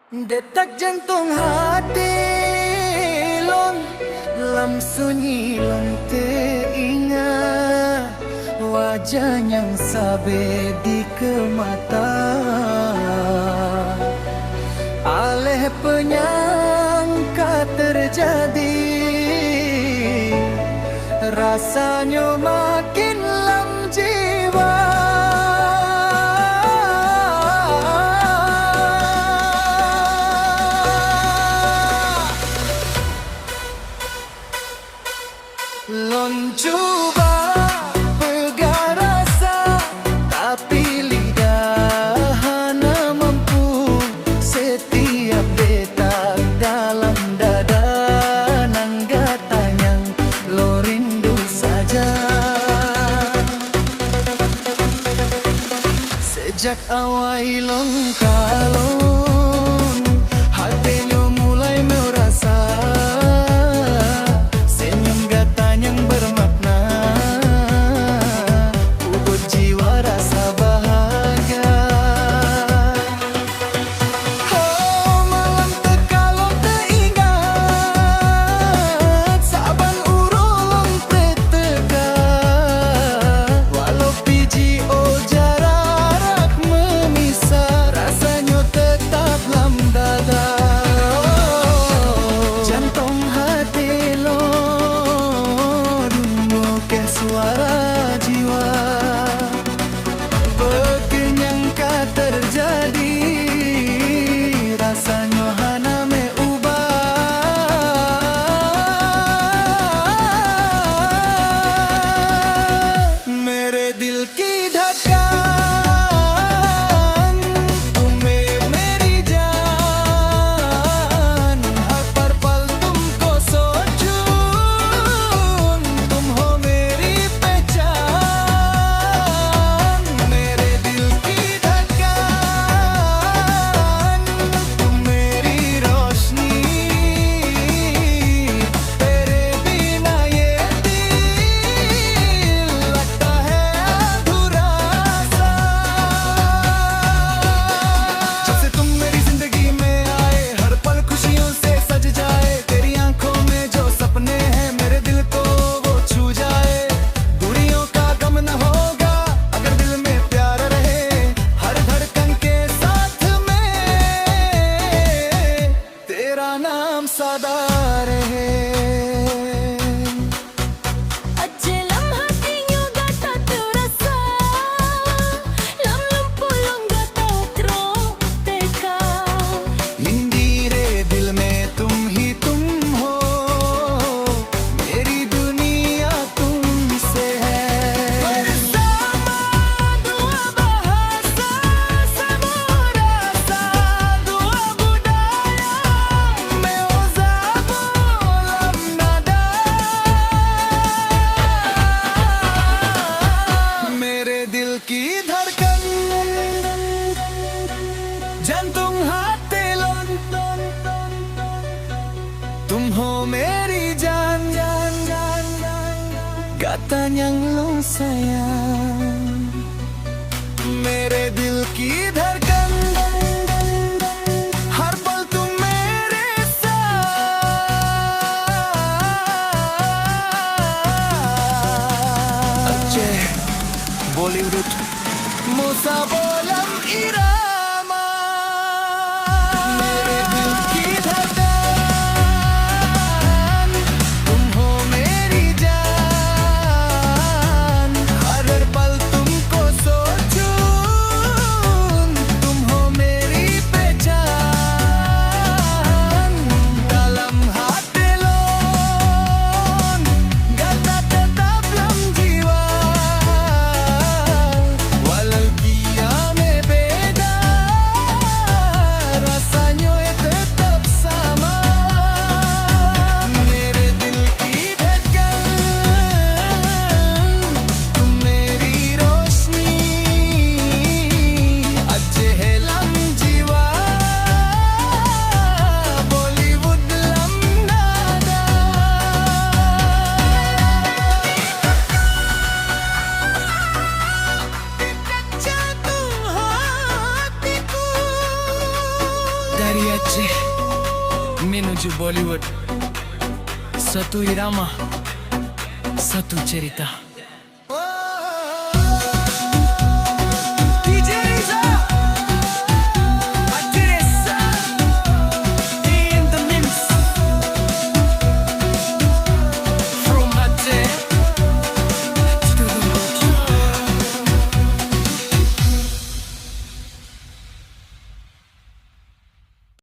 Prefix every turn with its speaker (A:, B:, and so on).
A: Detak jantung hati long lam sunyi long teringat wajah yang sabe di kemata. Aleh penyangka terjadi, rasanya makin lam jiwa. Lon cuba pegang rasa, tapi lidah hana mampu setiap detak dalam dada. Nanggata yang lo rindu saja. Sejak awal long kalon hatinya mulai merasa suara jiwa. Bekenyangka terjadi, rasanya hana me ubah. Mere dil ki धड़कन तुम्हें मेरी जान, हर पल पल तुमको सोचूं, तुम हो मेरी पहचान। मेरे दिल की धड़कन तुम मेरी रोशनी, तेरे बिना ये दिल लगता है अधूरा सा। जब से तुम मेरी जिंदगी में आए, हर पल खुशियों से सज जाए। तेरी आंखों में जो सपने हैं, मेरे दिल को वो छू जाए। दूरियों का गम न होगा अगर दिल में प्यार रहे, हर धड़कन के साथ में तेरा नाम सदा रहे।
B: Aje lam hatinya gata terasa, lam pulang gata teka.
A: Hindi रे दिल में तुम ही तुम हो, मेरी दुनिया तुमसे है। Bersama dua bahasa, semua rasa, dua budaya, meozamu lam nada. मेरे दिल की धड़कन jantung hati lon, तुम हो मेरी जान, katanya lo sayang. मेरे दिल की धड़कन हर पल तुम मेरे साथ. Aceh Bollywood Musa Bolam Irama. मेरे दिल की धड़कन तुम हो मेरी जान, हर पल तुमको सोचूं, mariachi Minuju Bollywood Satu Irama Satu Cerita